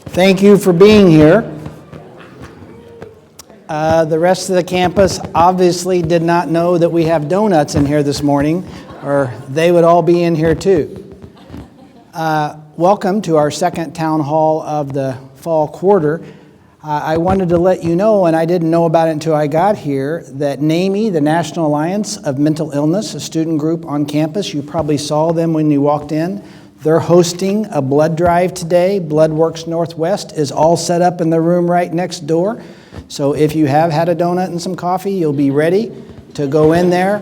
Thank you for being here. The rest of the campus obviously did not know that we have donuts in here this morning, or they would all be in here too. Welcome to our second town hall of the fall quarter. I wanted to let you know, and I didn't know about it until I got here, that NAMI, the National Alliance of Mental Illness, a student group on campus, you probably saw them when you walked in. They're hosting a blood drive today. Bloodworks Northwest is all set up in the room right next door. So if you have had a donut and some coffee, you'll be ready to go in there.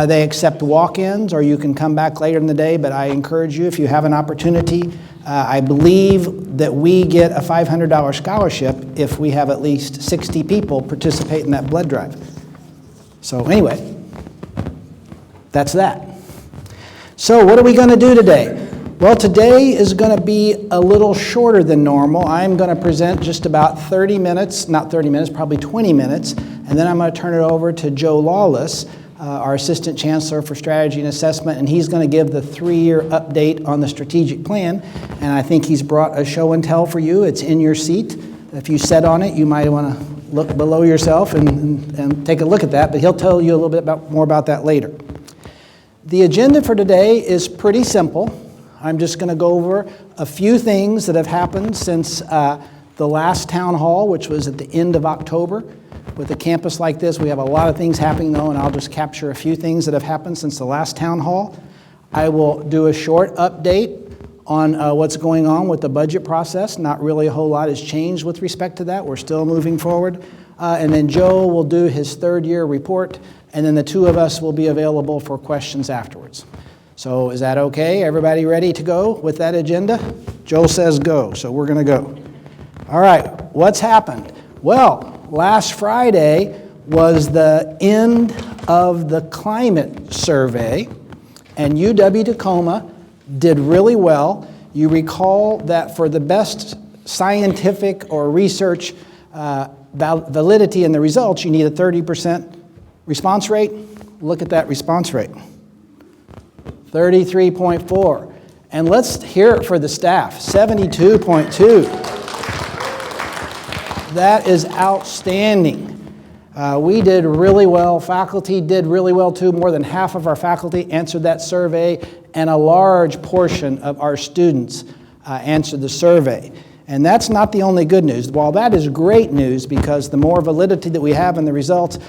They accept walk-ins, or you can come back later in the day, but I encourage you, if you have an opportunity, I believe that we get a $500 scholarship if we have at least 60 people participate in that blood drive. So anyway, that's that. So what are we going to do today? Well, today is going to be a little shorter than normal. I'm going to present just about 30 minutes, not 30 minutes, probably 20 minutes, and then I'm going to turn it over to Joe Lawless, our Assistant Chancellor for Strategy and Assessment, and he's going to give the 3-year update on the strategic plan, and I think he's brought a show and tell for you. It's in your seat. If you sat on it, you might want to look below yourself and take a look at that, but he'll tell you a little bit more about that later. The agenda for today is pretty simple. I'm just going to go over a few things that have happened since the last town hall, which was at the end of October. With a campus like this, we have a lot of things happening, though, and I'll just capture a few things that have happened since the last town hall. I will do a short update on what's going on with the budget process. Not really a whole lot has changed with respect to that. We're still moving forward. And then Joe will do his 3rd-year report, and then the two of us will be available for questions afterwards. So is that okay? Everybody ready to go with that agenda? Joe says go, so we're going to go. All right, what's happened? Well, last Friday was the end of the climate survey, and UW-Tacoma did really well. You recall that for the best scientific or research validity in the results, you need a 30% response rate. Look at that response rate. 33.4. And let's hear it for the staff, 72.2. That is outstanding. We did really well. Faculty did really well too. More than half of our faculty answered that survey, and a large portion of our students answered the survey. And that's not the only good news. While that is great news, because the more validity that we have in the results,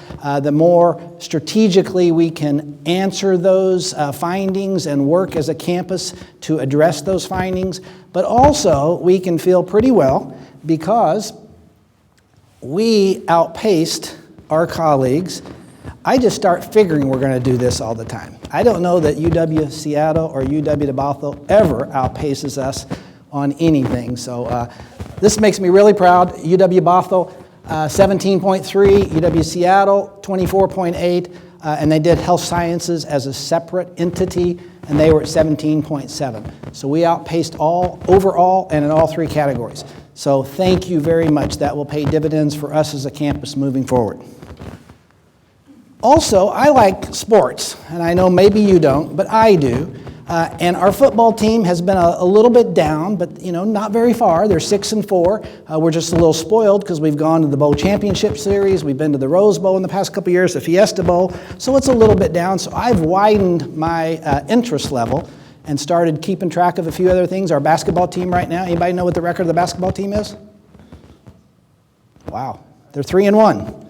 the more strategically we can answer those findings and work as a campus to address those findings. But also, we can feel pretty well because we outpaced our colleagues. I just start figuring we're going to do this all the time. I don't know that UW-Seattle or UW-Bothell ever outpaces us on anything. So this makes me really proud. UW-Bothell, 17.3, UW-Seattle, 24.8, and they did health sciences as a separate entity, and they were at 17.7. So we outpaced overall and in all 3 categories. So thank you very much. That will pay dividends for us as a campus moving forward. Also, I like sports, and I know maybe you don't, but I do. And our football team has been a little bit down, but not very far. They're 6-4. We're just a little spoiled because we've gone to the Bowl Championship Series. We've been to the Rose Bowl in the past couple years, the Fiesta Bowl. So it's a little bit down. So I've widened my interest level and started keeping track of a few other things. Our basketball team right now, anybody know what the record of the basketball team is? Wow, they're 3-1.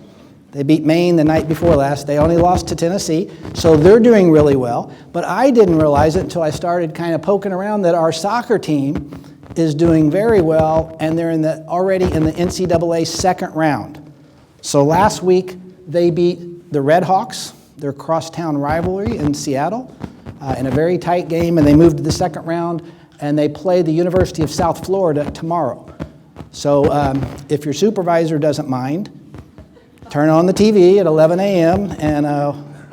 They beat Maine the night before last. They only lost to Tennessee, so they're doing really well. But I didn't realize it until I started kind of poking around that our soccer team is doing very well, and they're already in the NCAA 2nd round. So last week, they beat the Red Hawks, their crosstown rivalry in Seattle, in a very tight game, and they moved to the 2nd round, and they play the University of South Florida tomorrow. So if your supervisor doesn't mind, turn on the TV at 11 a.m. and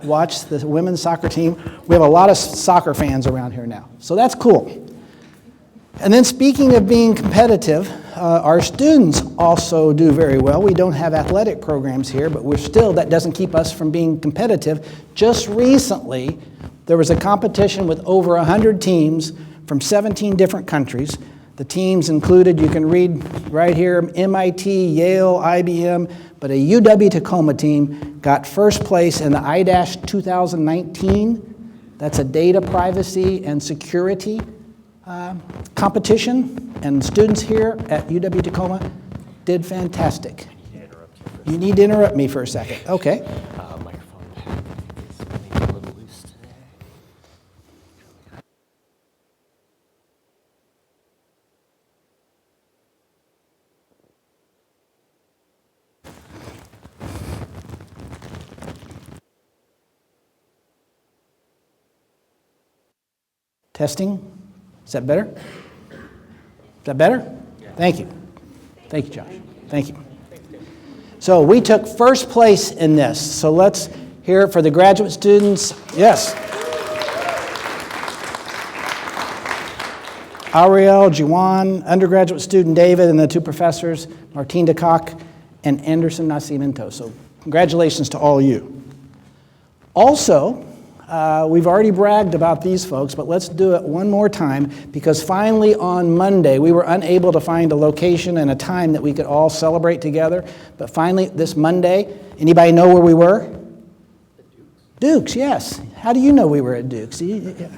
watch the women's soccer team. We have a lot of soccer fans around here now, so that's cool. And then speaking of being competitive, our students also do very well. We don't have athletic programs here, but that doesn't keep us from being competitive. Just recently, there was a competition with over 100 teams from 17 different countries. The teams included, you can read right here, MIT, Yale, IBM, but a UW Tacoma team got first place in the IDASH 2019. That's a data privacy and security competition, and students here at UW Tacoma did fantastic. You need to interrupt me for a second. Okay. Microphone pad is maybe a little loose today. Testing. Is that better? Is that better? Yeah. Thank you. Thank you, Josh. Thank you. So we took first place in this. So let's hear it for the graduate students. Yes. Ariel, Juwan, undergraduate student David, and the two professors, Martin DeCock and Anderson Nascimento. So congratulations to all of you. Also, we've already bragged about these folks, but let's do it one more time, because finally on Monday, we were unable to find a location and a time that we could all celebrate together. But finally, this Monday, anybody know where we were? The Dukes, yes. How do you know we were at Dukes? The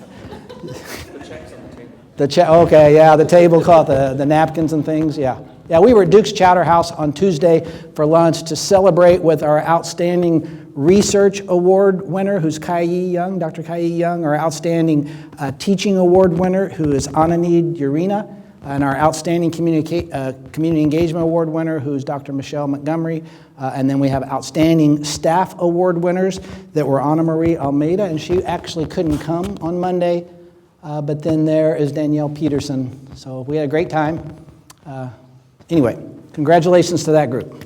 check's on the table. Okay, yeah, the tablecloth, the napkins and things, yeah. Yeah, we were at Duke's Chowder House on Tuesday for lunch to celebrate with our outstanding Research Award winner, who's Kai-Yi Young, Dr. Kai-Yi Young, our outstanding Teaching Award winner, who is Ananid Urena, and our outstanding Community Engagement Award winner, who's Dr. Michelle Montgomery. And then we have outstanding Staff Award winners that were Anna Marie Almeida, and she actually couldn't come on Monday. But then there is Danielle Peterson. So we had a great time. Anyway, congratulations to that group.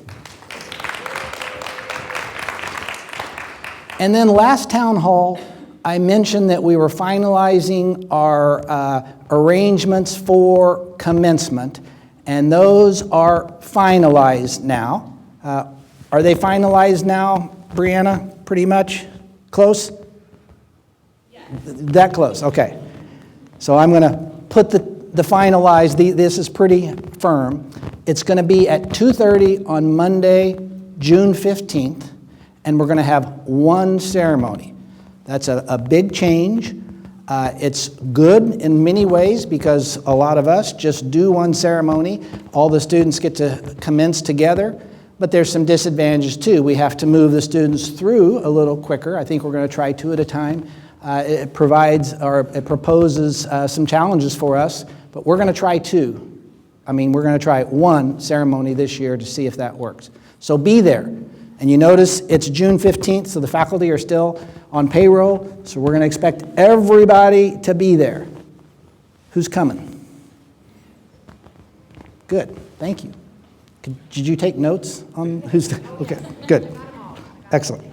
And then last town hall, I mentioned that we were finalizing our arrangements for commencement, and those are finalized now. Are they finalized now, Brianna? Pretty much? Close? Yeah. That close, okay. So I'm going to put the finalized, this is pretty firm. It's going to be at 2:30 on Monday, June 15th. And we're going to have one ceremony. That's a big change. It's good in many ways because a lot of us just do one ceremony. All the students get to commence together, but there's some disadvantages too. We have to move the students through a little quicker. I think we're going to try 2 at a time. It proposes some challenges for us, but we're going to try 2. We're going to try one ceremony this year to see if that works. So be there. And you notice it's June 15th, so the faculty are still on payroll, so we're going to expect everybody to be there. Who's coming? Good, thank you. Did you take notes on who's, okay, good, excellent.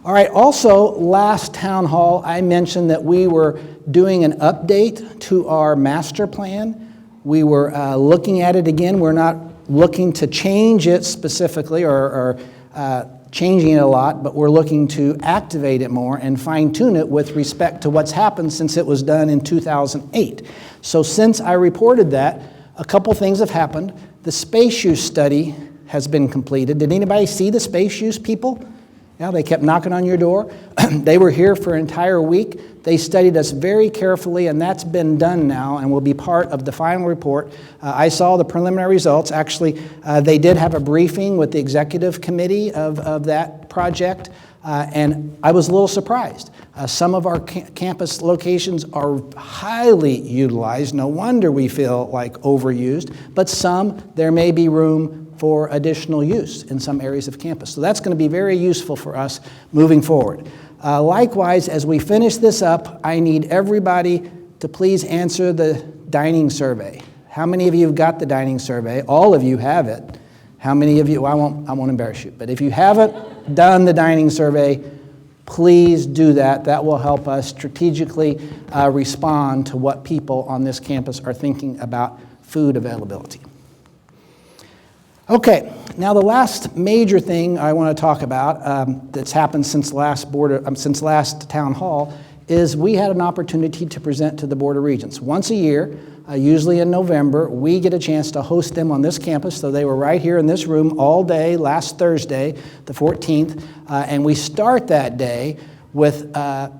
All right, also last town hall, I mentioned that we were doing an update to our master plan. We were looking at it again. We're not looking to change it specifically or changing it a lot, but we're looking to activate it more and fine-tune it with respect to what's happened since it was done in 2008. So since I reported that, a couple things have happened. The space use study has been completed. Did anybody see the space use people? Yeah, they kept knocking on your door. They were here for an entire week. They studied us very carefully, and that's been done now and will be part of the final report. I saw the preliminary results. Actually, they did have a briefing with the executive committee of that project, and I was a little surprised. Some of our campus locations are highly utilized. No wonder we feel like overused, but some, there may be room for additional use in some areas of campus. So that's going to be very useful for us moving forward. Likewise, as we finish this up, I need everybody to please answer the dining survey. How many of you have got the dining survey? All of you have it. How many of you, well, I won't embarrass you, but if you haven't done the dining survey, please do that. That will help us strategically respond to what people on this campus are thinking about food availability. Okay, now the last major thing I want to talk about that's happened since last town hall is we had an opportunity to present to the Board of Regents. Once a year, usually in November, we get a chance to host them on this campus. So they were right here in this room all day last Thursday, the 14th, and we start that day with a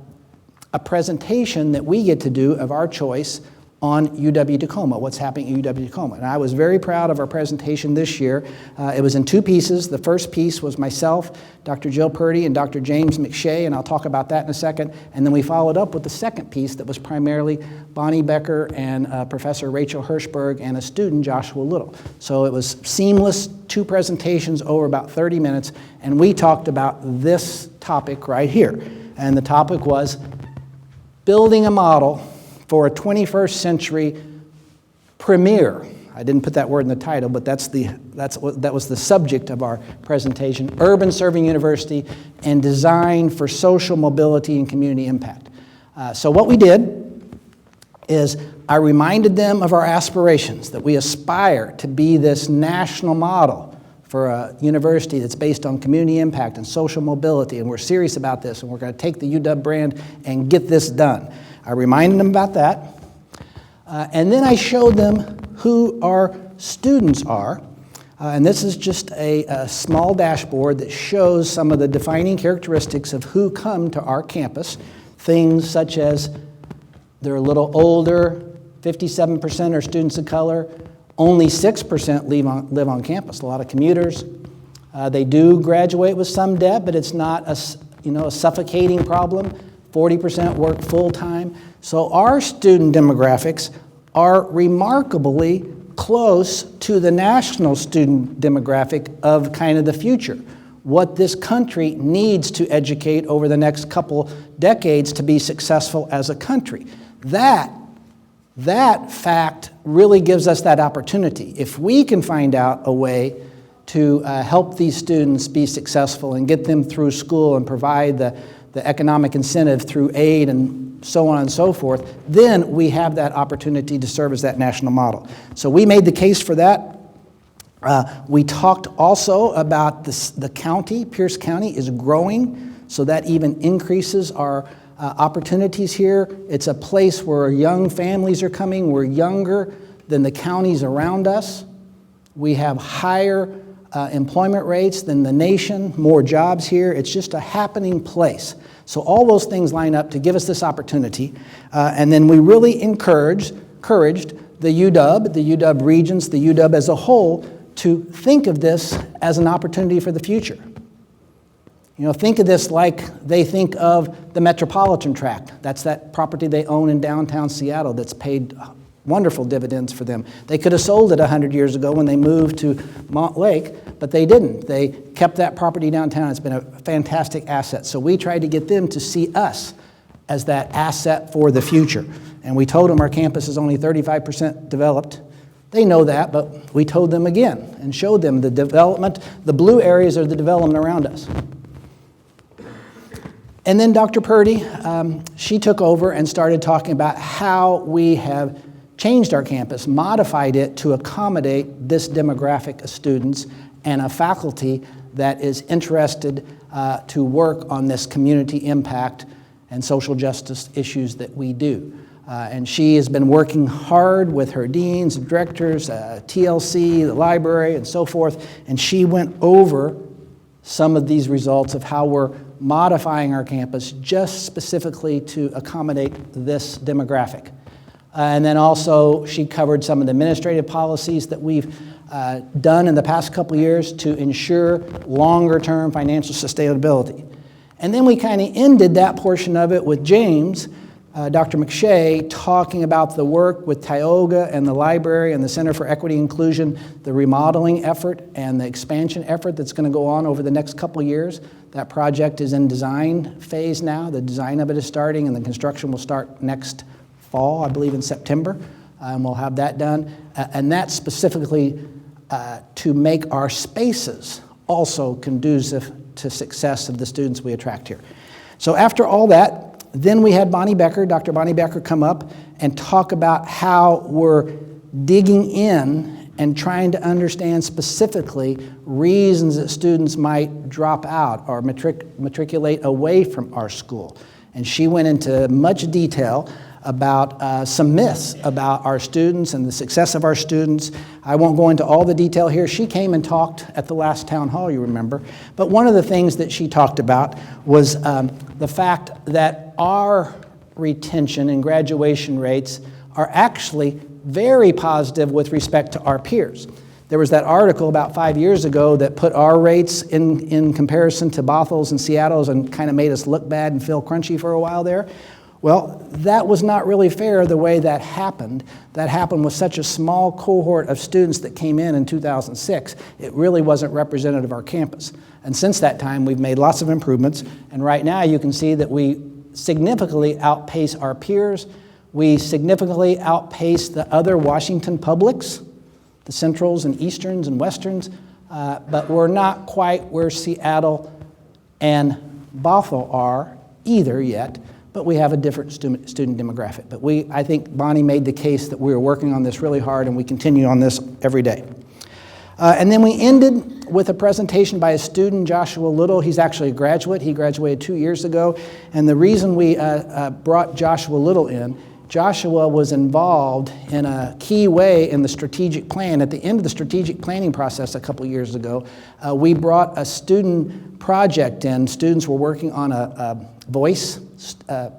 presentation that we get to do of our choice on UW-Tacoma, what's happening at UW-Tacoma. And I was very proud of our presentation this year. It was in two pieces. The first piece was myself, Dr. Jill Purdy, and Dr. James McShay, and I'll talk about that in a second. And then we followed up with the second piece that was primarily Bonnie Becker and Professor Rachel Hirschberg and a student, Joshua Little. So it was seamless, two presentations over about 30 minutes, and we talked about this topic right here. And the topic was building a model for a 21st century premier. I didn't put that word in the title, but that was the subject of our presentation, Urban Serving University and Design for Social Mobility and Community Impact. So what we did is I reminded them of our aspirations, that we aspire to be this national model for a university that's based on community impact and social mobility, and we're serious about this, and we're going to take the UW brand and get this done. I reminded them about that, and then I showed them who our students are, and this is just a small dashboard that shows some of the defining characteristics of who come to our campus. Things such as they're a little older, 57% are students of color, only 6% live on campus, a lot of commuters. They do graduate with some debt, but it's not a suffocating problem. 40% work full-time. So our student demographics are remarkably close to the national student demographic of kind of the future, what this country needs to educate over the next couple decades to be successful as a country. That fact really gives us that opportunity. If we can find out a way to help these students be successful and get them through school and provide the economic incentive through aid and so on and so forth, then we have that opportunity to serve as that national model. So we made the case for that. We talked also about the county. Pierce County is growing, so that even increases our opportunities here. It's a place where young families are coming. We're younger than the counties around us. We have higher employment rates than the nation, more jobs here. It's just a happening place. So all those things line up to give us this opportunity. And then we really encouraged the UW Regents, the UW as a whole, to think of this as an opportunity for the future. Think of this like they think of the Metropolitan Tract. That's that property they own in downtown Seattle that's paid wonderful dividends for them. They could have sold it 100 years ago when they moved to Montlake, but they didn't. They kept that property downtown. It's been a fantastic asset. So we tried to get them to see us as that asset for the future. And we told them our campus is only 35% developed. They know that, but we told them again and showed them the development. The blue areas are the development around us. And then Dr. Purdy, she took over and started talking about how we have changed our campus, modified it to accommodate this demographic of students and a faculty that is interested to work on this community impact and social justice issues that we do. And she has been working hard with her deans and directors, TLC, the library, and so forth, and she went over some of these results of how we're modifying our campus just specifically to accommodate this demographic. And then also she covered some of the administrative policies that we've done in the past couple years to ensure longer-term financial sustainability. And then we kind of ended that portion of it with James, Dr. McShay, talking about the work with Tioga and the library and the Center for Equity and Inclusion, the remodeling effort and the expansion effort that's going to go on over the next couple years. That project is in design phase now. The design of it is starting, and the construction will start next fall, I believe in September, and we'll have that done. And that's specifically to make our spaces also conducive to success of the students we attract here. So after all that, then we had Dr. Bonnie Becker come up and talk about how we're digging in and trying to understand specifically reasons that students might drop out or matriculate away from our school. And she went into much detail about some myths about our students and the success of our students. I won't go into all the detail here. She came and talked at the last town hall, you remember. But one of the things that she talked about was the fact that our retention and graduation rates are actually very positive with respect to our peers. There was that article about 5 years ago that put our rates in comparison to Bothel's and Seattle's and kind of made us look bad and feel crunchy for a while there. Well, that was not really fair the way that happened. That happened with such a small cohort of students that came in 2006. It really wasn't representative of our campus. And since that time, we've made lots of improvements. And right now, you can see that we significantly outpace our peers. We significantly outpace the other Washington publics, the Centrals and Easterns and Westerns, but we're not quite where Seattle and Bothell are either yet, but we have a different student demographic. But I think Bonnie made the case that we were working on this really hard, and we continue on this every day. And then we ended with a presentation by a student, Joshua Little. He's actually a graduate. He graduated 2 years ago. And the reason we brought Joshua Little in, Joshua was involved in a key way in the strategic plan. At the end of the strategic planning process a couple years ago, we brought a student project in. Students were working on a voice,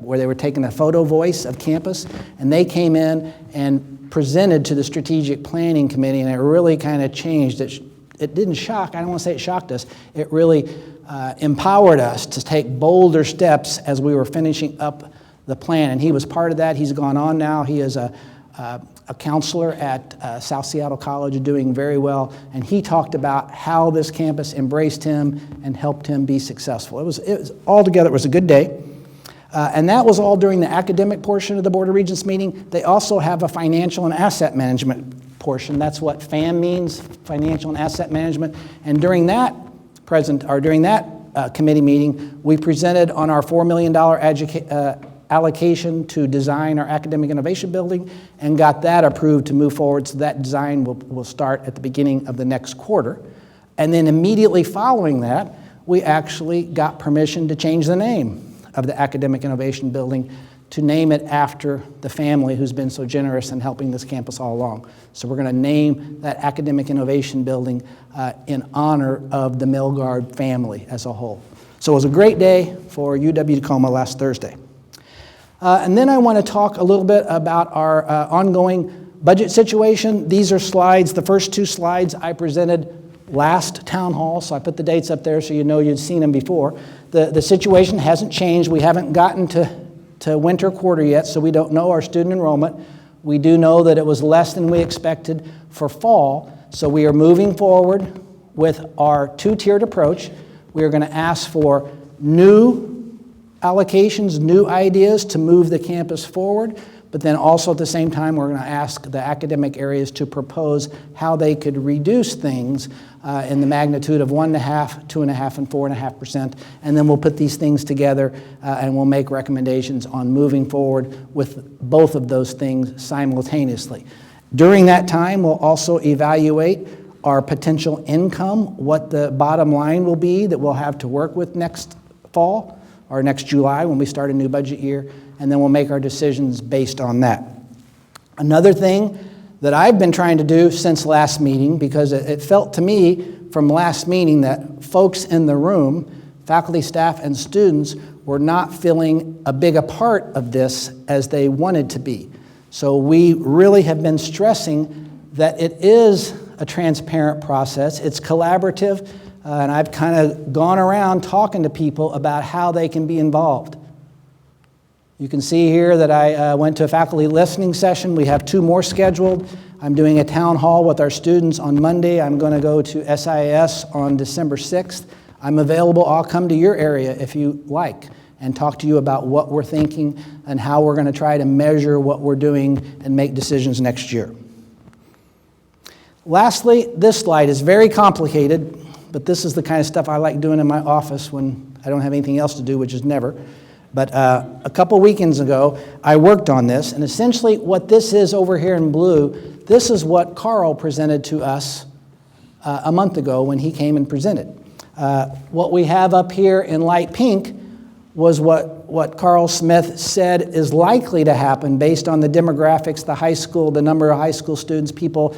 where they were taking a photo voice of campus, and they came in and presented to the strategic planning committee, and it really kind of changed. It didn't shock, I don't want to say it shocked us, it really empowered us to take bolder steps as we were finishing up the plan, and he was part of that. He's gone on now. He is a counselor at South Seattle College, doing very well, and he talked about how this campus embraced him and helped him be successful. It was altogether, it was a good day. And that was all during the academic portion of the Board of Regents meeting. They also have a financial and asset management portion. That's what FAM means, financial and asset management. And during that committee meeting, we presented on our $4 million allocation to design our academic innovation building and got that approved to move forward. So that design will start at the beginning of the next quarter. And then immediately following that, we actually got permission to change the name of the Academic Innovation Building to name it after the family who's been so generous in helping this campus all along. So we're going to name that Academic Innovation Building in honor of the Milgard family as a whole. So it was a great day for UW-Tacoma last Thursday. And then I want to talk a little bit about our ongoing budget situation. These are slides, the first two slides I presented last town hall, so I put the dates up there so you know you'd seen them before. The situation hasn't changed. We haven't gotten to winter quarter yet, so we don't know our student enrollment. We do know that it was less than we expected for fall, so we are moving forward with our two-tiered approach. We are going to ask for new allocations, new ideas to move the campus forward, but then also at the same time we're going to ask the academic areas to propose how they could reduce things in the magnitude of 1.5%, 2.5%, and 4.5%, and then we'll put these things together and we'll make recommendations on moving forward with both of those things simultaneously. During that time, we'll also evaluate our potential income, what the bottom line will be that we'll have to work with next fall, or next July when we start a new budget year, and then we'll make our decisions based on that. Another thing that I've been trying to do since last meeting, because it felt to me from last meeting that folks in the room, faculty, staff, and students, were not feeling a big a part of this as they wanted to be. So we really have been stressing that it is a transparent process, it's collaborative, and I've kind of gone around talking to people about how they can be involved. You can see here that I went to a faculty listening session. We have 2 more scheduled. I'm doing a town hall with our students on Monday. I'm going to go to SIS on December 6th. I'm available. I'll come to your area if you like and talk to you about what we're thinking and how we're going to try to measure what we're doing and make decisions next year. Lastly, this slide is very complicated, but this is the kind of stuff I like doing in my office when I don't have anything else to do, which is never. But a couple weekends ago, I worked on this, and essentially what this is over here in blue, this is what Carl presented to us a month ago when he came and presented. What we have up here in light pink was what Carl Smith said is likely to happen based on the demographics, the high school, the number of high school students, people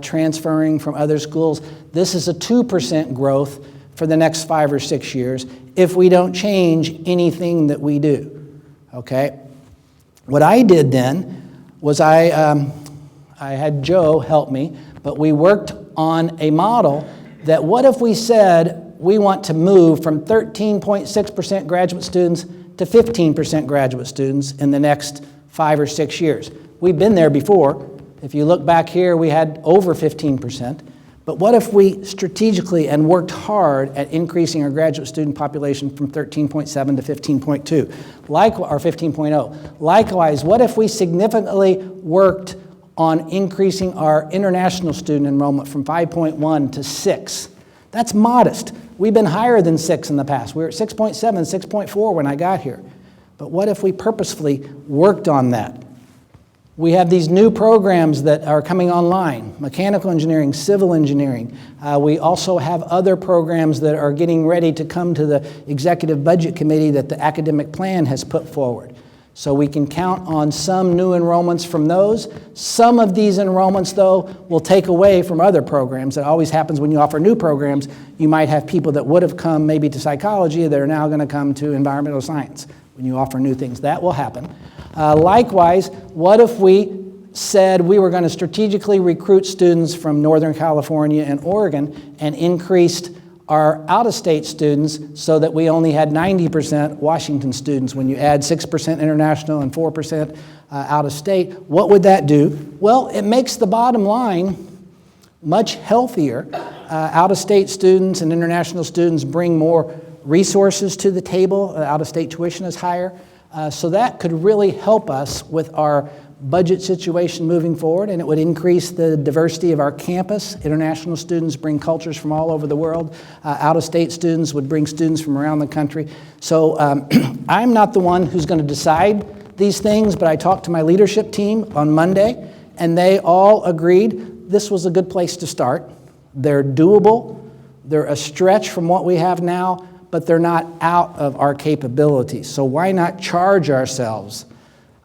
transferring from other schools. This is a 2% growth for the next 5 or 6 years if we don't change anything that we do, okay? What I did then was I had Joe help me, but we worked on a model that what if we said we want to move from 13.6% graduate students to 15% graduate students in the next 5 or 6 years. We've been there before. If you look back here, we had over 15%. But what if we strategically and worked hard at increasing our graduate student population from 13.7 to 15.2, or 15.0? Likewise, what if we significantly worked on increasing our international student enrollment from 5.1 to 6? That's modest. We've been higher than 6 in the past. We were at 6.7, 6.4 when I got here. But what if we purposefully worked on that? We have these new programs that are coming online, mechanical engineering, civil engineering. We also have other programs that are getting ready to come to the Executive Budget Committee that the academic plan has put forward. So we can count on some new enrollments from those. Some of these enrollments, though, will take away from other programs. That always happens when you offer new programs. You might have people that would have come maybe to psychology that are now going to come to environmental science when you offer new things. That will happen. Likewise, what if we said we were going to strategically recruit students from Northern California and Oregon and increased our out-of-state students so that we only had 90% Washington students? When you add 6% international and 4% out-of-state, what would that do? Well, it makes the bottom line much healthier. Out-of-state students and international students bring more resources to the table. Out-of-state tuition is higher. So that could really help us with our budget situation moving forward, and it would increase the diversity of our campus. International students bring cultures from all over the world. Out-of-state students would bring students from around the country. So I'm not the one who's going to decide these things, but I talked to my leadership team on Monday, and they all agreed this was a good place to start. They're doable. They're a stretch from what we have now, but they're not out of our capabilities. So why not charge ourselves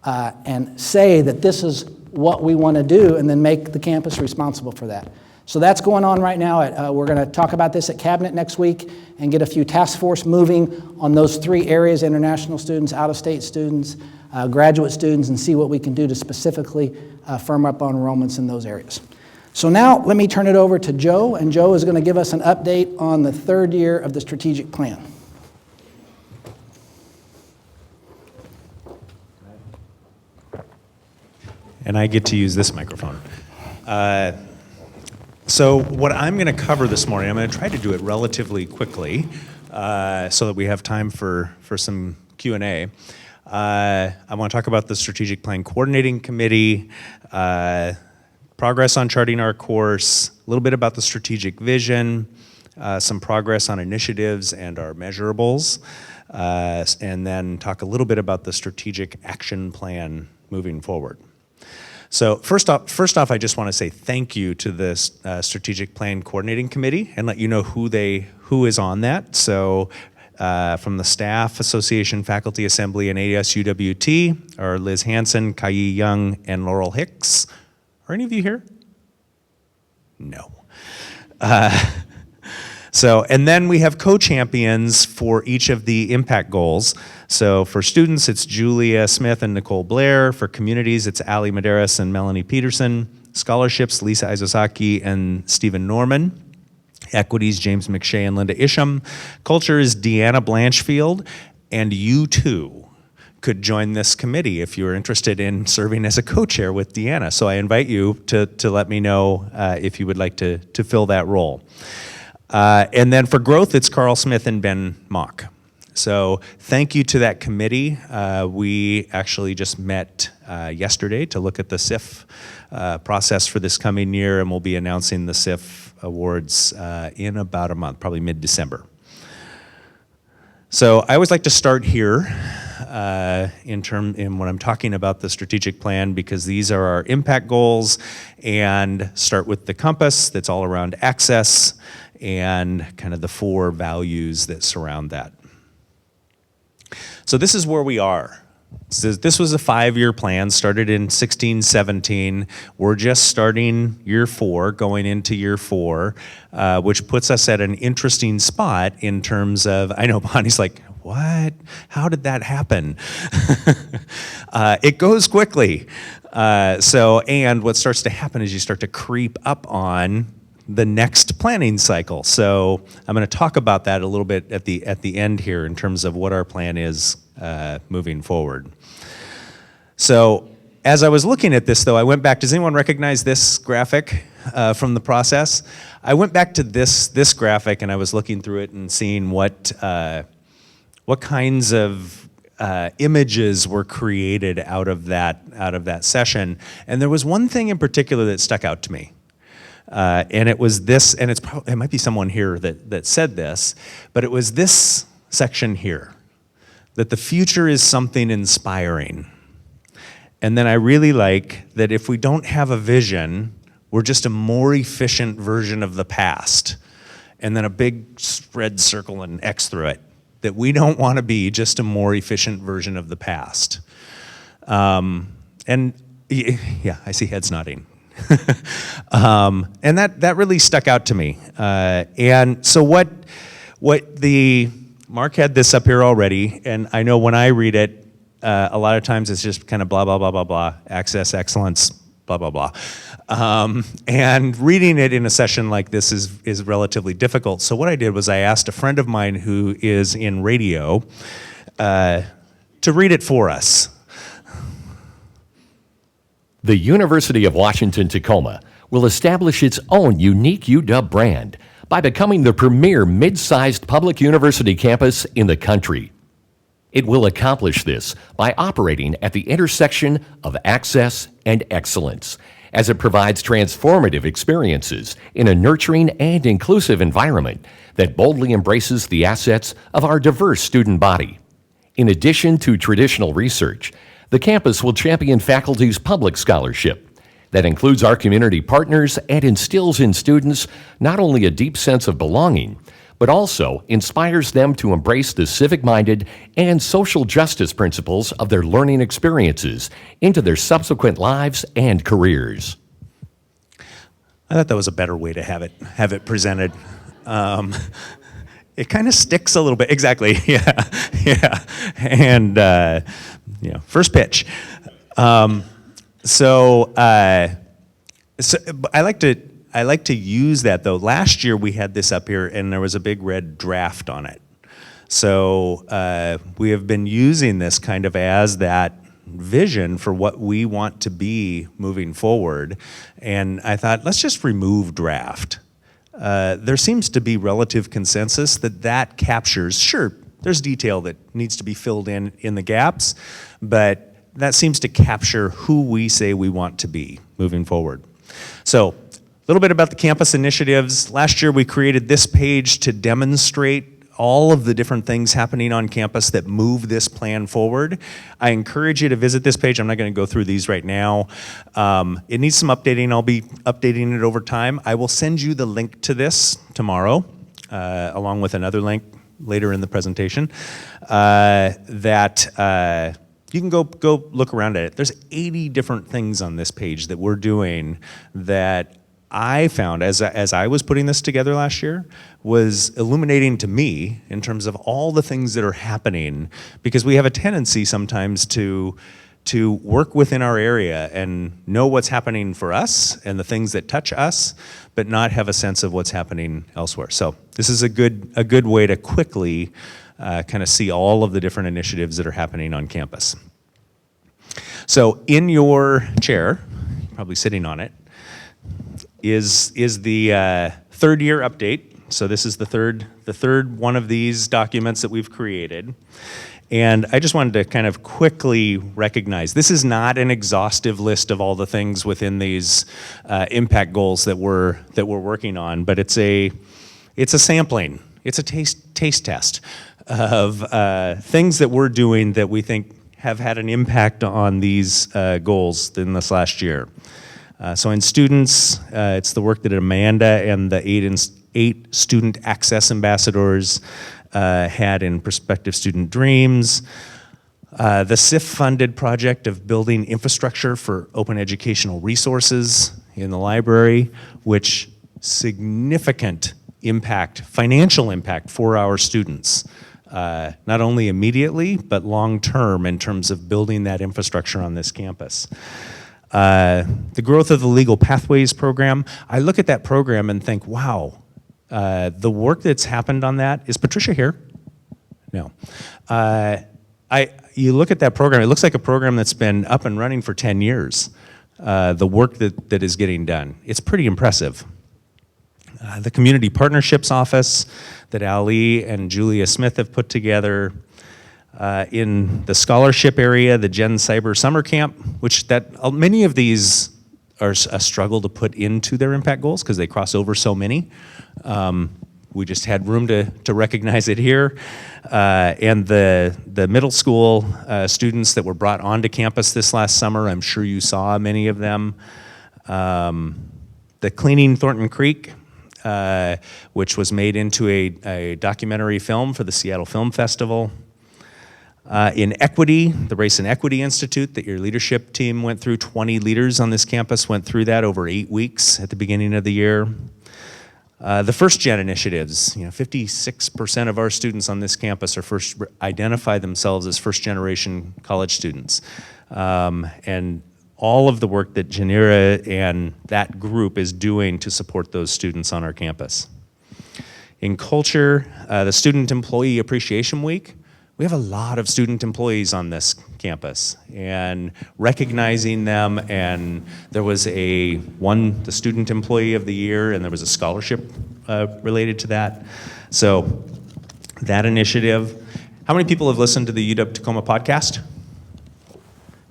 and say that this is what we want to do and then make the campus responsible for that. So that's going on right now. We're going to talk about this at Cabinet next week and get a few task force moving on those 3 areas: international students, out-of-state students, graduate students, and see what we can do to specifically firm up on enrollments in those areas. So now let me turn it over to Joe, and Joe is going to give us an update on the 3rd year of the strategic plan. And I get to use this microphone. So what I'm going to cover this morning, I'm going to try to do it relatively quickly so that we have time for some Q&A. I want to talk about the Strategic Plan Coordinating Committee, progress on charting our course, a little bit about the strategic vision, some progress on initiatives and our measurables, and then talk a little bit about the strategic action plan moving forward. So first off, I just want to say thank you to the Strategic Plan Coordinating Committee and let you know who is on that. So from the staff, association, faculty, assembly, and AS UWT are Liz Hansen, Kai Young, and Laurel Hicks. Are any of you here? No. And then we have co-champions for each of the impact goals. So for students, it's Julia Smith and Nicole Blair. For communities, it's Ali Medeiros and Melanie Peterson. Scholarships, Lisa Izosaki and Stephen Norman. Equities, James McShay and Linda Isham. Culture is Deanna Blanchfield. And you too could join this committee if you're interested in serving as a co-chair with Deanna. So I invite you to let me know if you would like to fill that role. And then for growth, it's Carl Smith and Ben Mock. So thank you to that committee. We actually just met yesterday to look at the SIF process for this coming year, and we'll be announcing the SIF awards in about a month, probably mid-December. So I always like to start here in when I'm talking about the strategic plan, because these are our impact goals, and start with the compass that's all around access and kind of the 4 values that surround that. So this is where we are. So this was a 5-year plan, started in 16, 17. We're just starting year 4, going into year 4, which puts us at an interesting spot in terms of, I know Bonnie's like, what? How did that happen? It goes quickly. And what starts to happen is you start to creep up on the next planning cycle. So I'm going to talk about that a little bit at the end here in terms of what our plan is moving forward. So as I was looking at this, though, I went back. Does anyone recognize this graphic from the process? I went back to this graphic, and I was looking through it and seeing what kinds of images were created out of that session. And there was one thing in particular that stuck out to me. And it was this, and it might be someone here that said this, but it was this section here, that the future is something inspiring. And then I really like that if we don't have a vision, we're just a more efficient version of the past. And then a big red circle and X through it, that we don't want to be just a more efficient version of the past. And yeah, I see heads nodding. And that really stuck out to me. And so what Mark had this up here already, and I know when I read it, a lot of times it's just kind of blah, blah, blah, blah, blah, access, excellence, blah, blah, blah. And reading it in a session like this is relatively difficult. So what I did was I asked a friend of mine who is in radio to read it for us. The University of Washington Tacoma will establish its own unique UW brand by becoming the premier mid-sized public university campus in the country. It will accomplish this by operating at the intersection of access and excellence, as it provides transformative experiences in a nurturing and inclusive environment that boldly embraces the assets of our diverse student body. In addition to traditional research, the campus will champion faculty's public scholarship that includes our community partners and instills in students not only a deep sense of belonging, but also inspires them to embrace the civic-minded and social justice principles of their learning experiences into their subsequent lives and careers. I thought that was a better way to have it presented. It kind of sticks a little bit. Exactly. Yeah. And first pitch. So I like to use that, though. Last year we had this up here and there was a big red draft on it. So we have been using this kind of as that vision for what we want to be moving forward. And I thought, let's just remove draft. There seems to be relative consensus that captures, sure, there's detail that needs to be filled in the gaps, but that seems to capture who we say we want to be moving forward. So a little bit about the campus initiatives. Last year we created this page to demonstrate all of the different things happening on campus that move this plan forward. I encourage you to visit this page. I'm not going to go through these right now. It needs some updating. I'll be updating it over time. I will send you the link to this tomorrow, along with another link later in the presentation, that you can go look around at it. There's 80 different things on this page that we're doing that I found, as I was putting this together last year, was illuminating to me in terms of all the things that are happening, because we have a tendency sometimes to work within our area and know what's happening for us and the things that touch us, but not have a sense of what's happening elsewhere. So this is a good way to quickly kind of see all of the different initiatives that are happening on campus. So in your chair, probably sitting on it, is the third year update. So this is the third one of these documents that we've created. And I just wanted to kind of quickly recognize, this is not an exhaustive list of all the things within these impact goals that we're working on, but it's a sampling. It's a taste test of things that we're doing that we think have had an impact on these goals in this last year. So in students, it's the work that Amanda and the eight student access ambassadors had in Prospective Student Dreams, the SIF-funded project of building infrastructure for open educational resources in the library, which significant impact, financial impact for our students, not only immediately, but long-term in terms of building that infrastructure on this campus. The growth of the Legal Pathways program, I look at that program and think, wow, the work that's happened on that, is Patricia here? No. You look at that program, it looks like a program that's been up and running for 10 years. The work that is getting done, it's pretty impressive. The Community Partnerships Office that Ali and Julia Smith have put together. In the scholarship area, the Gen Cyber Summer Camp, which many of these are a struggle to put into their impact goals because they cross over so many. We just had room to recognize it here. And the middle school students that were brought onto campus this last summer, I'm sure you saw many of them. The Cleaning Thornton Creek, which was made into a documentary film for the Seattle Film Festival. In equity, the Race and Equity Institute that your leadership team went through, 20 leaders on this campus went through that over 8 weeks at the beginning of the year. The First Gen initiatives, 56% of our students on this campus identify themselves as first generation college students. And all of the work that Janira and that group is doing to support those students on our campus. In culture, the Student Employee Appreciation Week, we have a lot of student employees on this campus, and recognizing them, and there was the Student Employee of the Year, and there was a scholarship related to that. So that initiative. How many people have listened to the UW Tacoma podcast?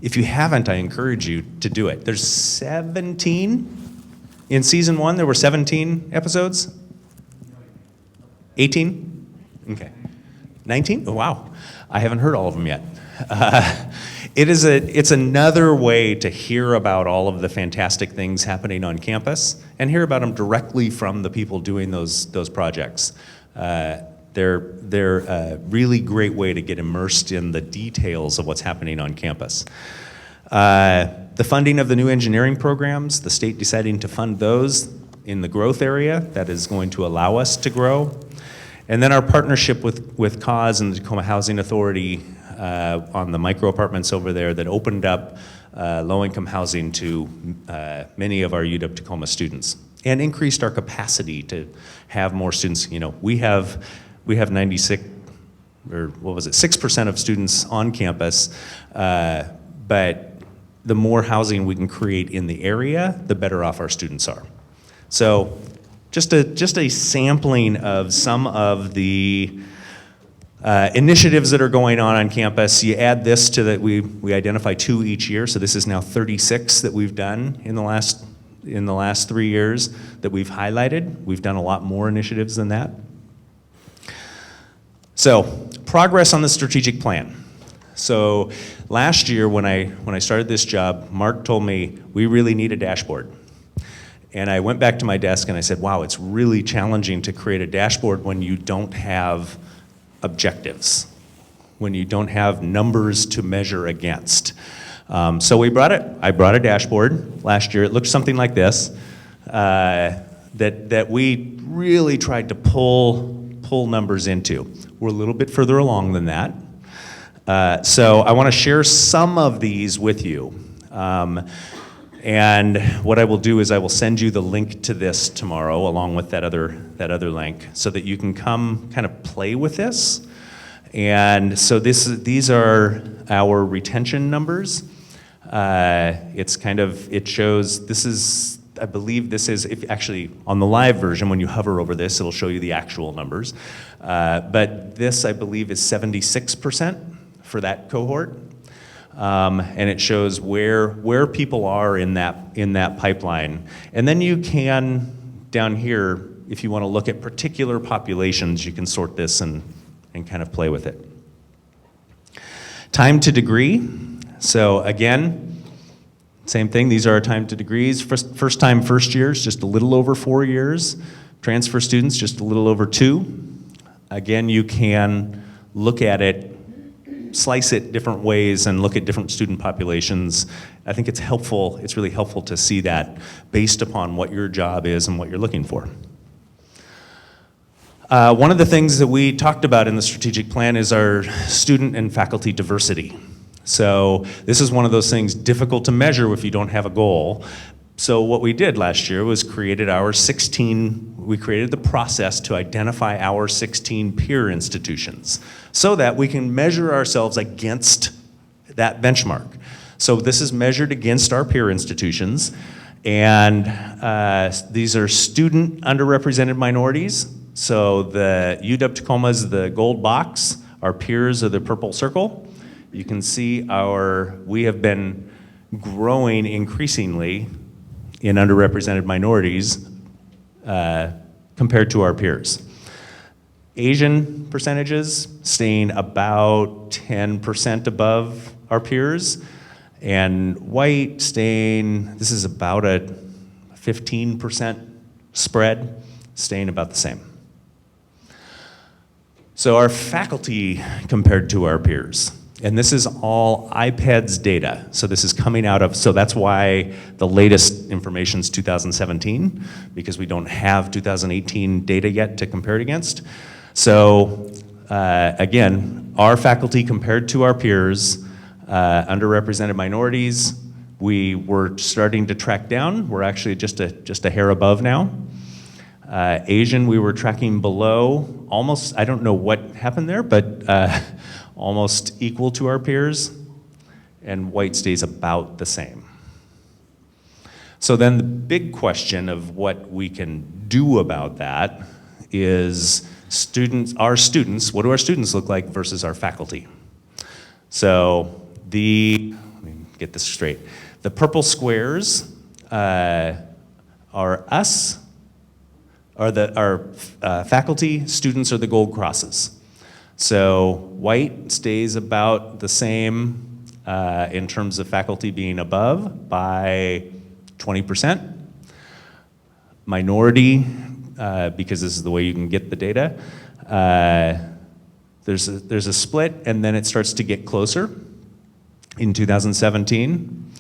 If you haven't, I encourage you to do it. There's 17. In season 1, there were 17 episodes? 18? Okay. 19? Oh, wow. I haven't heard all of them yet. It's another way to hear about all of the fantastic things happening on campus and hear about them directly from the people doing those projects. They're a really great way to get immersed in the details of what's happening on campus. The funding of the new engineering programs, the state deciding to fund those in the growth area, that is going to allow us to grow. And then our partnership with CAUSE and the Tacoma Housing Authority on the micro apartments over there that opened up low-income housing to many of our UW Tacoma students and increased our capacity to have more students. We have 96, or what was it, 6% of students on campus, but the more housing we can create in the area, the better off our students are. So just a sampling of some of the initiatives that are going on campus. You add this to that, we identify 2 each year, so this is now 36 that we've done in the last 3 years that we've highlighted. We've done a lot more initiatives than that. So, progress on the strategic plan. So, last year when I started this job, Mark told me we really need a dashboard. And I went back to my desk and I said, wow, it's really challenging to create a dashboard when you don't have objectives, when you don't have numbers to measure against. So I brought a dashboard last year. It looked something like this, that we really tried to pull numbers into. We're a little bit further along than that. So I want to share some of these with you. And what I will do is I will send you the link to this tomorrow along with that other link so that you can come kind of play with this. And so these are our retention numbers. It shows, I believe if actually on the live version, when you hover over this, it'll show you the actual numbers. But this, I believe, is 76% for that cohort. And it shows where people are in that pipeline. And then you can, down here, if you want to look at particular populations, you can sort this and kind of play with it. Time to degree. So again, same thing. These are our time to degrees. First time, first years, just a little over 4 years. Transfer students, just a little over 2. Again, you can look at it, slice it different ways and look at different student populations. I think it's helpful, it's really helpful to see that based upon what your job is and what you're looking for. One of the things that we talked about in the strategic plan is our student and faculty diversity. So this is one of those things difficult to measure if you don't have a goal. So what we did last year was we created the process to identify our 16 peer institutions so that we can measure ourselves against that benchmark. So this is measured against our peer institutions, and these are student underrepresented minorities. So the UW Tacoma is the gold box, our peers are the purple circle. You can see we have been growing increasingly in underrepresented minorities compared to our peers. Asian percentages staying about 10% above our peers, and white staying, this is about a 15% spread, staying about the same. So our faculty compared to our peers, and this is all IPEDS data. So this is coming out of, so that's why the latest information is 2017, because we don't have 2018 data yet to compare it against. So again, our faculty compared to our peers, underrepresented minorities, we were starting to track down. We're actually just a hair above now. Asian, we were tracking below, almost, I don't know what happened there, but almost equal to our peers, and white stays about the same. So then the big question of what we can do about that is our students, what do our students look like versus our faculty? So let me get this straight. The purple squares are us, our faculty, students are the gold crosses. So white stays about the same in terms of faculty being above by 20%. Minority, because this is the way you can get the data, there's a split, and then it starts to get closer in 2017.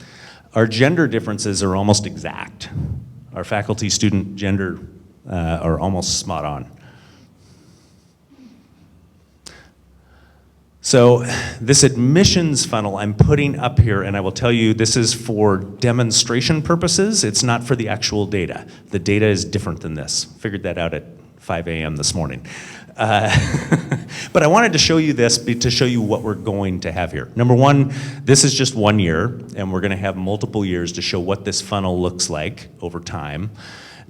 Our gender differences are almost exact. Our faculty-student gender are almost spot on. So this admissions funnel I'm putting up here, and I will tell you this is for demonstration purposes. It's not for the actual data. The data is different than this. Figured that out at 5 a.m. this morning. But I wanted to show you this to show you what we're going to have here. Number one, this is just 1 year, and we're going to have multiple years to show what this funnel looks like over time.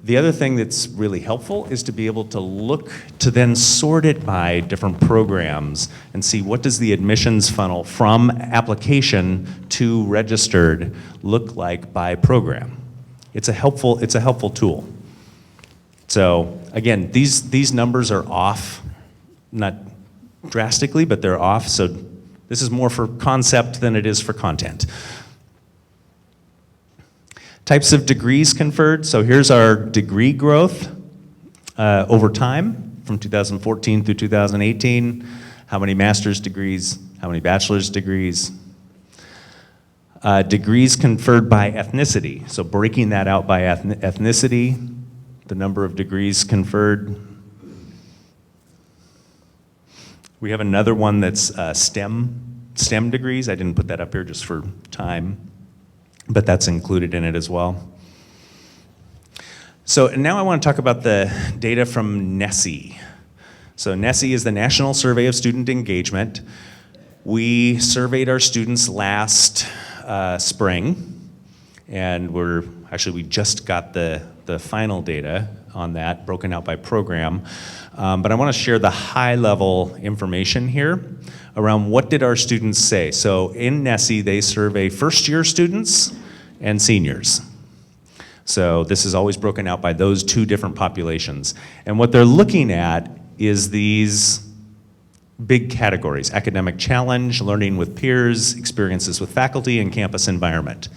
The other thing that's really helpful is to be able to look to then sort it by different programs and see what does the admissions funnel from application to registered look like by program. It's a helpful tool. So again, these numbers are off, not drastically, but they're off. So this is more for concept than it is for content. Types of degrees conferred. So here's our degree growth over time from 2014 through 2018. How many master's degrees, how many bachelor's degrees. Degrees conferred by ethnicity. So breaking that out by ethnicity, the number of degrees conferred. We have another one that's STEM degrees. I didn't put that up here just for time, but that's included in it as well. So now I want to talk about the data from NESE. So NESE is the National Survey of Student Engagement. We surveyed our students last spring, and we just got the final data on that, broken out by program. But I want to share the high-level information here around what did our students say. So in NESE, they survey first-year students and seniors. So this is always broken out by those two different populations. And what they're looking at is these big categories: academic challenge, learning with peers, experiences with faculty, and campus environment.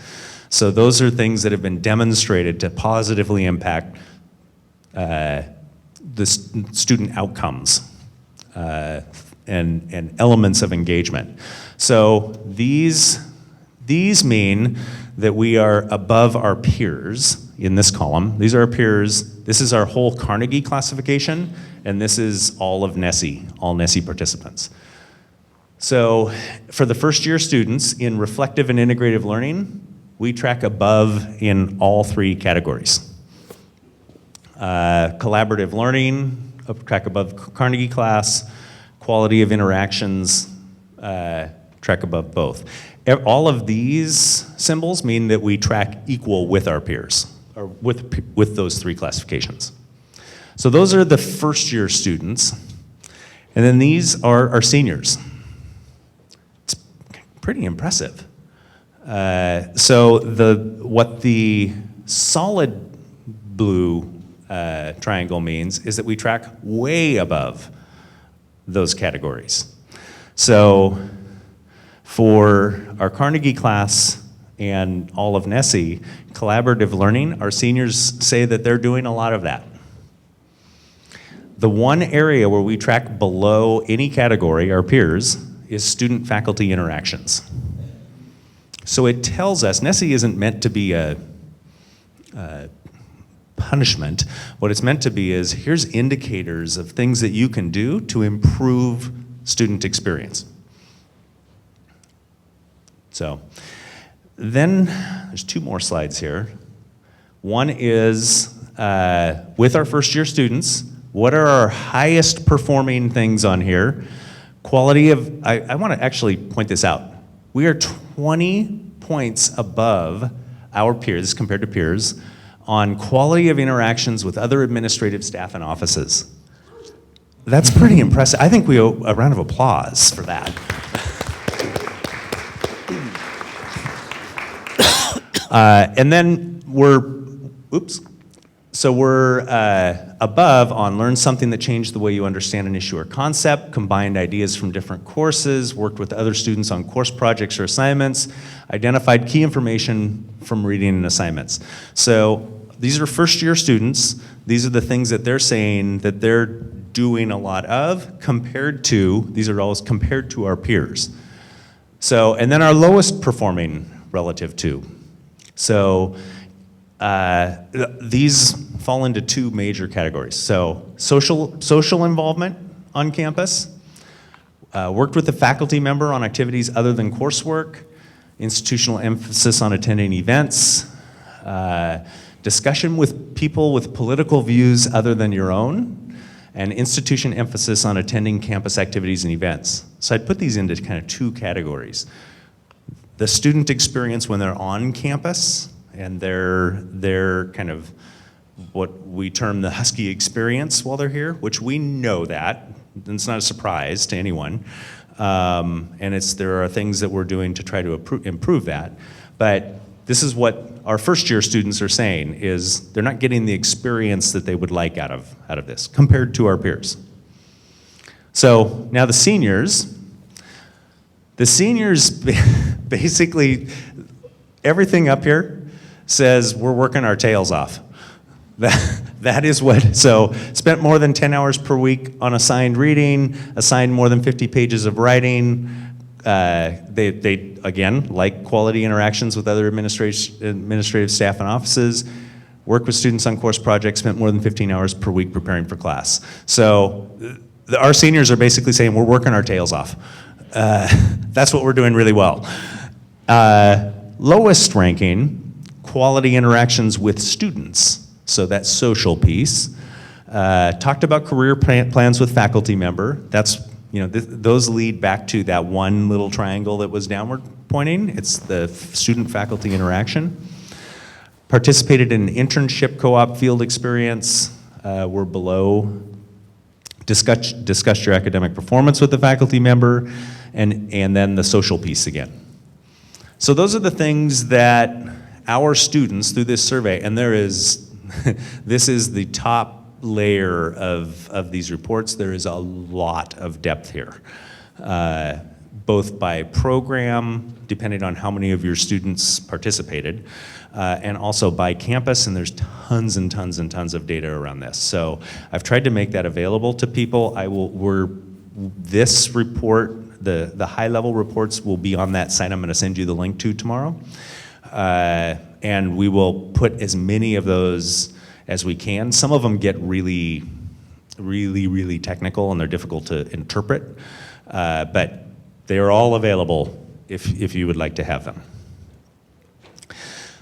So those are things that have been demonstrated to positively impact the student outcomes and elements of engagement. So these mean that we are above our peers in this column. These are our peers. This is our whole Carnegie classification, and this is all of NESE, all NESE participants. So for the first year students in reflective and integrative learning, we track above in all three categories. Collaborative learning, track above Carnegie class. Quality of interactions, track above both. All of these symbols mean that we track equal with our peers, or with those three classifications. So those are the first year students, and then these are our seniors. It's pretty impressive. So what the solid blue triangle means is that we track way above those categories. So for our Carnegie class and all of NESE, collaborative learning, our seniors say that they're doing a lot of that. The one area where we track below any category, our peers, is student-faculty interactions. So it tells us, NESE isn't meant to be a punishment. What it's meant to be is, here's indicators of things that you can do to improve student experience. So then there's two more slides here. One is with our first year students, what are our highest performing things on here? Quality of, I want to actually point this out. We are 20 points above our peers, compared to peers, on quality of interactions with other administrative staff and offices. That's pretty impressive. I think we owe a round of applause for that. And then we're above on learn something that changed the way you understand an issue or concept, combined ideas from different courses, worked with other students on course projects or assignments, identified key information from reading and assignments. So these are first year students. These are the things that they're saying that they're doing a lot of compared to, these are always compared to our peers. So, and then our lowest performing relative to. So these fall into two major categories. So social involvement on campus, worked with a faculty member on activities other than coursework, institutional emphasis on attending events, discussion with people with political views other than your own, and institution emphasis on attending campus activities and events. So I'd put these into kind of two categories. The student experience when they're on campus, and they're kind of what we term the Husky experience while they're here, which we know that, and it's not a surprise to anyone. And there are things that we're doing to try to improve that. But this is what our first year students are saying, is they're not getting the experience that they would like out of this compared to our peers. So now the seniors basically, everything up here says we're working our tails off. That is what, so spent more than 10 hours per week on assigned reading, assigned more than 50 pages of writing. They again, like quality interactions with other administrative staff and offices, work with students on course projects, spent more than 15 hours per week preparing for class. So our seniors are basically saying we're working our tails off. That's what we're doing really well. Lowest ranking, quality interactions with students. So that social piece. Talked about career plans with faculty member. That's, those lead back to that one little triangle that was downward pointing. It's the student-faculty interaction. Participated in internship, co-op, field experience. We're below. Discussed your academic performance with the faculty member, and then the social piece again. So those are the things that our students through this survey, and this is the top layer of these reports. There is a lot of depth here, both by program, depending on how many of your students participated, and also by campus, and there's tons and tons and tons of data around this. So I've tried to make that available to people. This report, the high-level reports will be on that site I'm going to send you the link to tomorrow. And we will put as many of those as we can. Some of them get really technical and they're difficult to interpret, but they're all available if you would like to have them.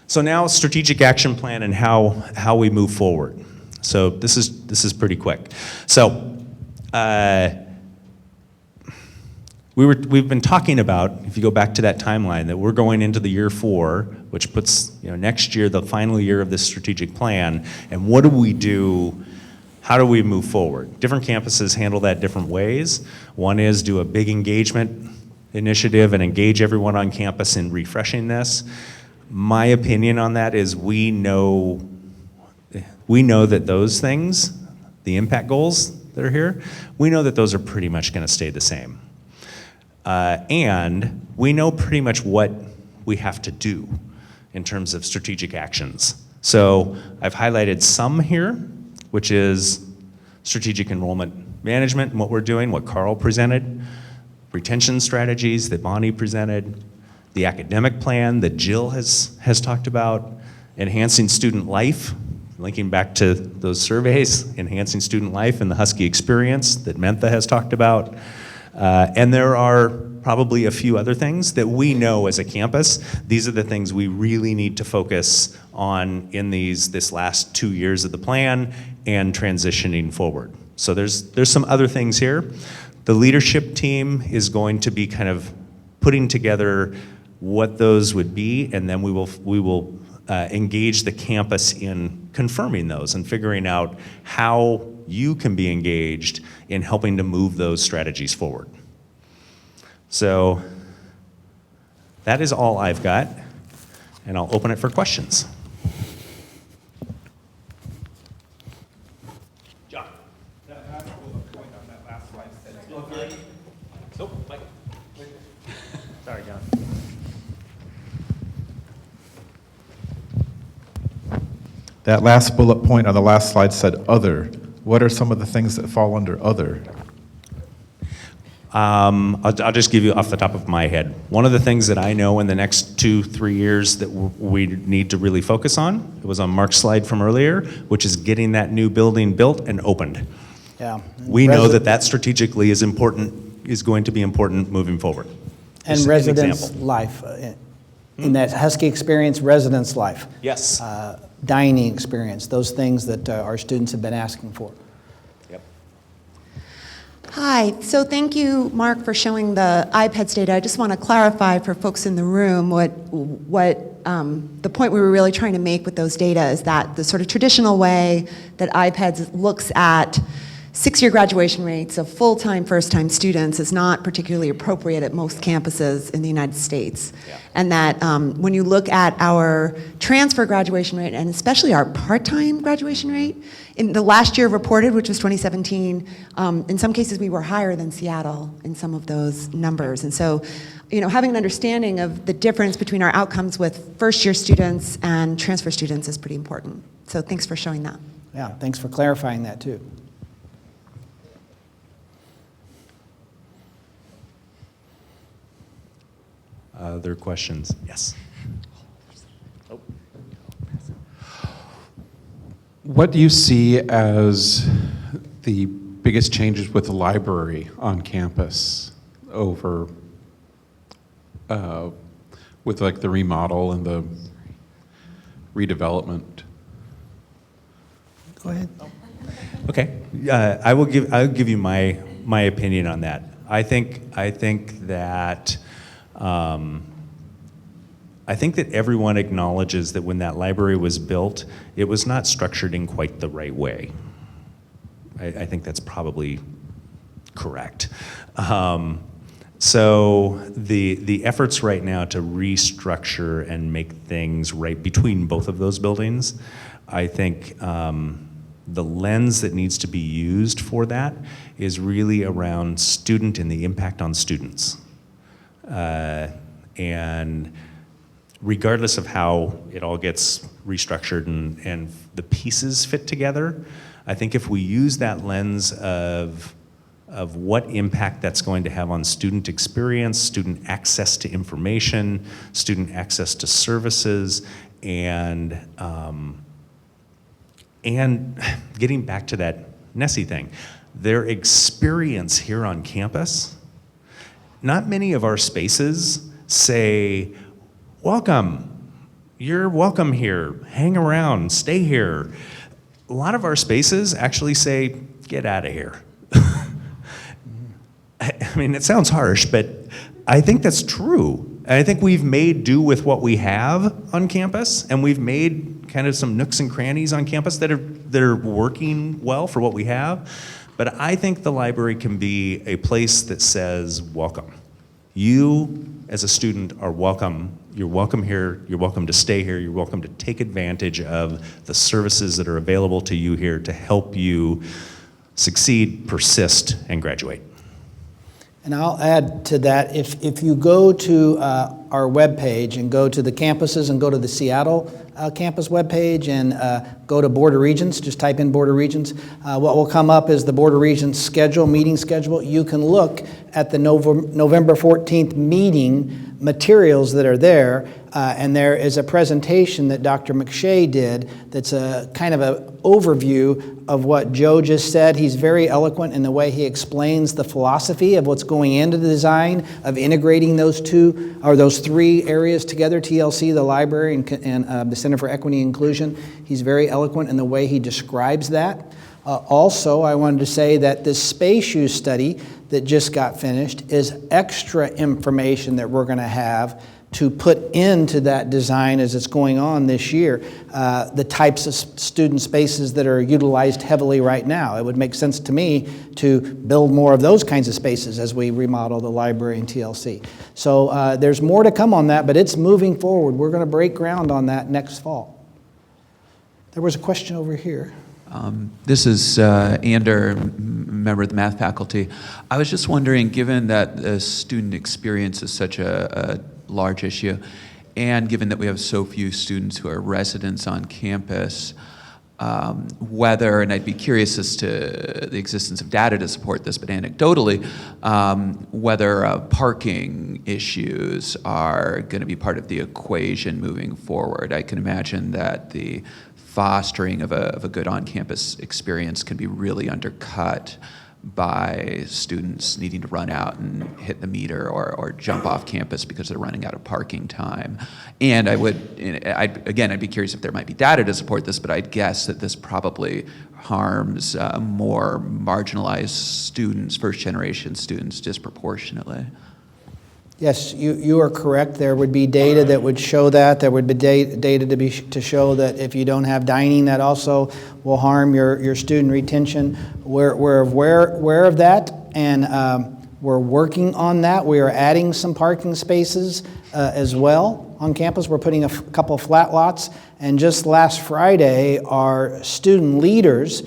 So now strategic action plan and how we move forward. So this is pretty quick. So we've been talking about, if you go back to that timeline, that we're going into the year 4, which puts next year the final year of this strategic plan. And what do we do? How do we move forward? Different campuses handle that different ways. One is do a big engagement initiative and engage everyone on campus in refreshing this. My opinion on that is we know that those things, the impact goals that are here, we know that those are pretty much going to stay the same. And we know pretty much what we have to do in terms of strategic actions. So I've highlighted some here, which is strategic enrollment management and what we're doing, what Carl presented, retention strategies that Bonnie presented, the academic plan that Jill has talked about, enhancing student life, linking back to those surveys, enhancing student life and the Husky experience that Mentha has talked about. And there are probably a few other things that we know as a campus. These are the things we really need to focus on in this last 2 years of the plan and transitioning forward. So there's some other things here. The leadership team is going to be kind of putting together what those would be, and then we will engage the campus in confirming those and figuring out how you can be engaged in helping to move those strategies forward. So that is all I've got, and I'll open it for questions. John. That last bullet point on that last slide said, Oh, Mike. Sorry, John. that last bullet point on the last slide said other. What are some of the things that fall under other? I'll just give you off the top of my head. One of the things that I know in the next 2-3 years that we need to really focus on, it was on Mark's slide from earlier, which is getting that new building built and opened. Yeah. We know that strategically is important, is going to be important moving forward. And Just an residents' example. life. In that Husky experience, residents' life. Yes. Dining experience, those things that our students have been asking for. Yep. Hi, so thank you, Mark, for showing the iPads data. I just want to clarify for folks in the room what the point we were really trying to make with those data is that the sort of traditional way that iPads looks at 6-year graduation rates of full-time, first-time students is not particularly appropriate at most campuses in the United States. Yeah. And that when you look at our transfer graduation rate, and especially our part-time graduation rate, in the last year reported, which was 2017, in some cases we were higher than Seattle in some of those numbers. And so, having an understanding of the difference between our outcomes with first-year students and transfer students is pretty important. So thanks for showing that. Yeah, thanks for clarifying that too. Other questions? Yes. What do you see as the biggest changes with the library on campus over, with like the remodel and the redevelopment? Go ahead. Okay. I'll give you my opinion on that. I think that everyone acknowledges that when that library was built, it was not structured in quite the right way. I think that's probably correct. So the efforts right now to restructure and make things right between both of those buildings, I think the lens that needs to be used for that is really around student and the impact on students. And regardless of how it all gets restructured and the pieces fit together, I think if we use that lens of of what impact that's going to have on student experience, student access to information, student access to services, and getting back to that Nessie thing, their experience here on campus. Not many of our spaces say, welcome, you're welcome here, hang around, stay here. A lot of our spaces actually say, get out of here. I mean, it sounds harsh, but I think that's true. And I think we've made do with what we have on campus, and we've made kind of some nooks and crannies on campus that are working well for what we have. But I think the library can be a place that says, welcome. You, as a student, are welcome. You're welcome here. You're welcome to stay here. You're welcome to take advantage of the services that are available to you here to help you succeed, persist, and graduate. And I'll add to that, if you go to our webpage and go to the campuses and go to the Seattle campus webpage and go to Board of Regents, just type in Board of Regents, what will come up is the Board of Regents schedule, meeting schedule. You can look at the November 14th meeting materials that are there, and there is a presentation that Dr. McShay did that's a kind of an overview of what Joe just said. He's very eloquent in the way he explains the philosophy of what's going into the design of integrating those three areas together, TLC, the library, and the Center for Equity and Inclusion. He's very eloquent in the way he describes that. Also, I wanted to say that this space use study that just got finished is extra information that we're going to have to put into that design as it's going on this year, the types of student spaces that are utilized heavily right now. It would make sense to me to build more of those kinds of spaces as we remodel the library and TLC. So there's more to come on that, but it's moving forward. We're going to break ground on that next fall. There was a question over here. This is Ander, member of the math faculty. I was just wondering, given that the student experience is such a large issue, and given that we have so few students who are residents on campus, whether, and I'd be curious as to the existence of data to support this, but anecdotally, whether parking issues are going to be part of the equation moving forward. I can imagine that the fostering of a good on-campus experience can be really undercut by students needing to run out and hit the meter or jump off campus because they're running out of parking time. And I'd be curious if there might be data to support this, but I'd guess that this probably harms more marginalized students, first-generation students, disproportionately. Yes, you are correct. There would be data that would show that. There would be data to show that if you don't have dining, that also will harm your student retention. We're aware of that, and we're working on that. We are adding some parking spaces as well on campus. We're putting a couple of flat lots, and just last Friday, our student leaders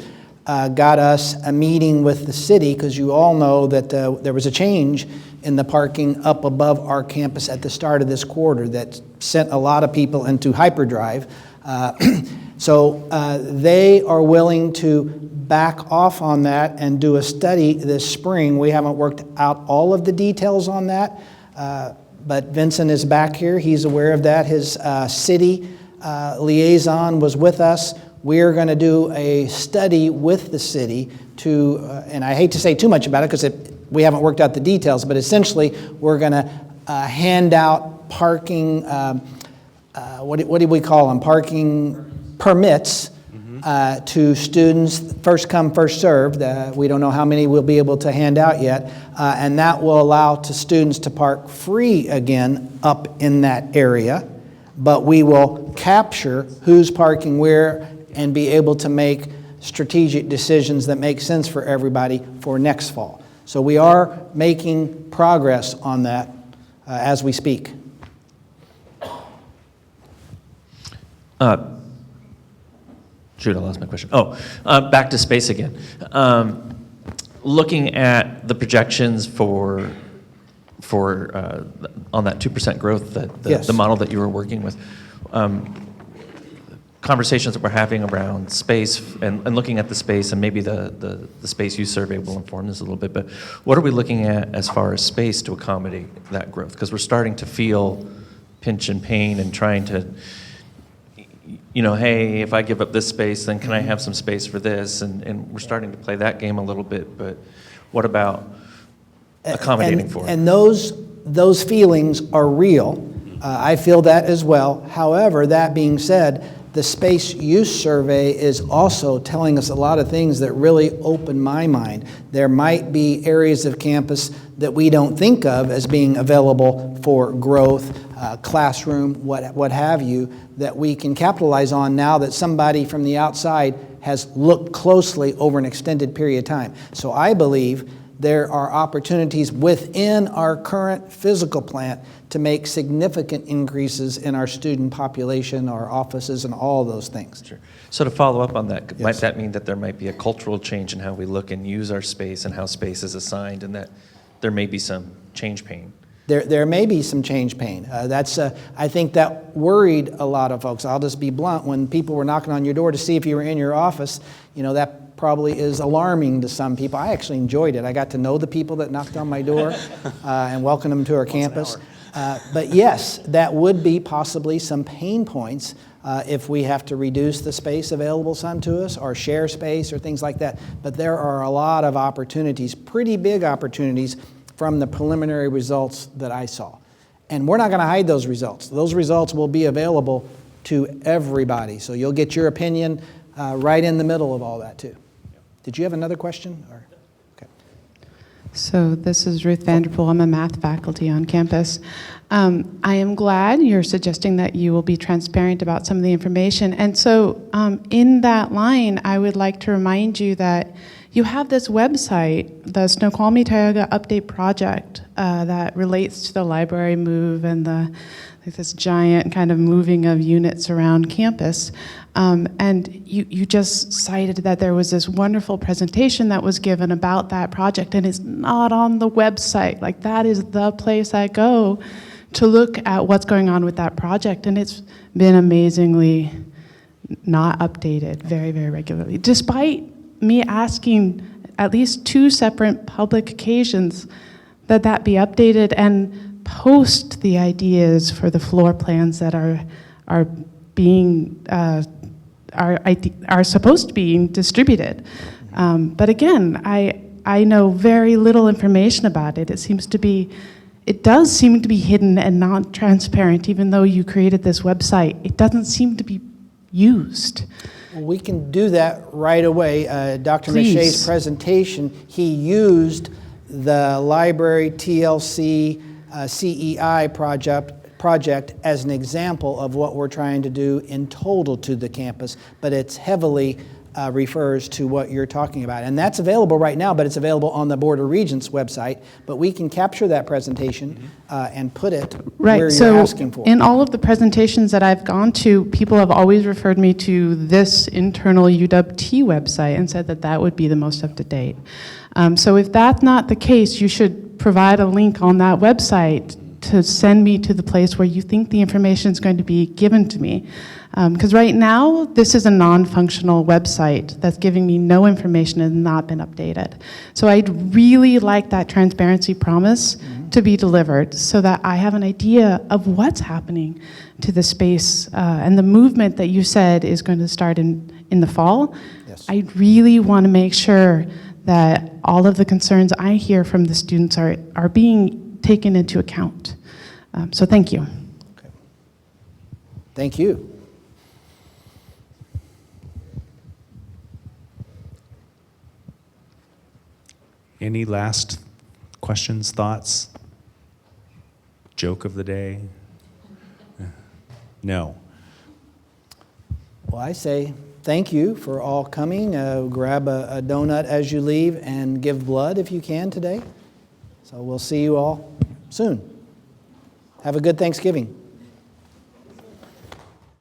got us a meeting with the city, because you all know that there was a change in the parking up above our campus at the start of this quarter that sent a lot of people into hyperdrive. So they are willing to back off on that and do a study this spring. We haven't worked out all of the details on that, but Vincent is back here. He's aware of that. His city liaison was with us. We're going to do a study with the city to, and I hate to say too much about it because we haven't worked out the details, but essentially we're going to hand out parking, what do we call them? Parking permits to students, first come, first served. We don't know how many we'll be able to hand out yet, and that will allow students to park free again up in that area, but we will capture who's parking where and be able to make strategic decisions that make sense for everybody for next fall. So we are making progress on that as we speak. Shoot, I lost my question. Back to space again. Looking at the projections for on that 2% growth, Yes. the model that you were working with, conversations that we're having around space and looking at the space, and maybe the space use survey will inform this a little bit, but what are we looking at as far as space to accommodate that growth? Because we're starting to feel pinch and pain and trying to, hey, if I give up this space, then can I have some space for this? And we're starting to play that game a little bit, but what about accommodating for it? And those feelings are real. I feel that as well. However, that being said, the space use survey is also telling us a lot of things that really open my mind. There might be areas of campus that we don't think of as being available for growth, classroom, what have you, that we can capitalize on now that somebody from the outside has looked closely over an extended period of time. So I believe there are opportunities within our current physical plant to make significant increases in our student population, our offices, and all of those things. Sure. So to follow up on that, might that mean that there might be a cultural change in how we look and use our space and how space is assigned, and that there may be some change pain? There may be some change pain. I think that worried a lot of folks. I'll just be blunt. When people were knocking on your door to see if you were in your office, that probably is alarming to some people. I actually enjoyed it. I got to know the people that knocked on my door and welcomed them to our campus. But yes, that would be possibly some pain points if we have to reduce the space available some to us or share space or things like that. But there are a lot of opportunities, pretty big opportunities, from the preliminary results that I saw. And we're not going to hide those results. Those results will be available to everybody. So you'll get your opinion right in the middle of all that too. Did you have another question? Okay. So this is Ruth Vanderpool. I'm a math faculty on campus. I am glad you're suggesting that you will be transparent about some of the information. And so in that line, I would like to remind you that you have this website, the Snoqualmie Tioga Update Project, that relates to the library move and this giant kind of moving of units around campus. And you just cited that there was this wonderful presentation that was given about that project, and it's not on the website. Like, that is the place I go to look at what's going on with that project, and it's been amazingly not updated very, very regularly, despite me asking at least 2 separate public occasions that be updated and post the ideas for the floor plans that are being are supposed to be distributed. But again, I know very little information about it. It does seem to be hidden and not transparent, even though you created this website. It doesn't seem to be used. Well, we can do that right away. Dr. Miché's presentation, he used the library TLC CEI project as an example of what we're trying to do in total to the campus, but it's heavily refers to what you're talking about. And that's available right now, but it's available on the Board of Regents website. But we can capture that presentation and put it where you're asking for. In all of the presentations that I've gone to, people have always referred me to this internal UWT website and said that would be the most up-to-date. So if that's not the case, you should provide a link on that website to send me to the place where you think the information is going to be given to me. Because right now, this is a non-functional website that's giving me no information and not been updated. So I'd really like that transparency promise to be delivered so that I have an idea of what's happening to the space and the movement that you said is going to start in the fall. Yes. I really want to make sure that all of the concerns I hear from the students are being taken into account. So thank you. Okay. Thank you. Any last questions, thoughts? Joke of the day? No. Well, I say thank you for all coming. Grab a donut as you leave and give blood if you can today. So we'll see you all soon. Have a good Thanksgiving.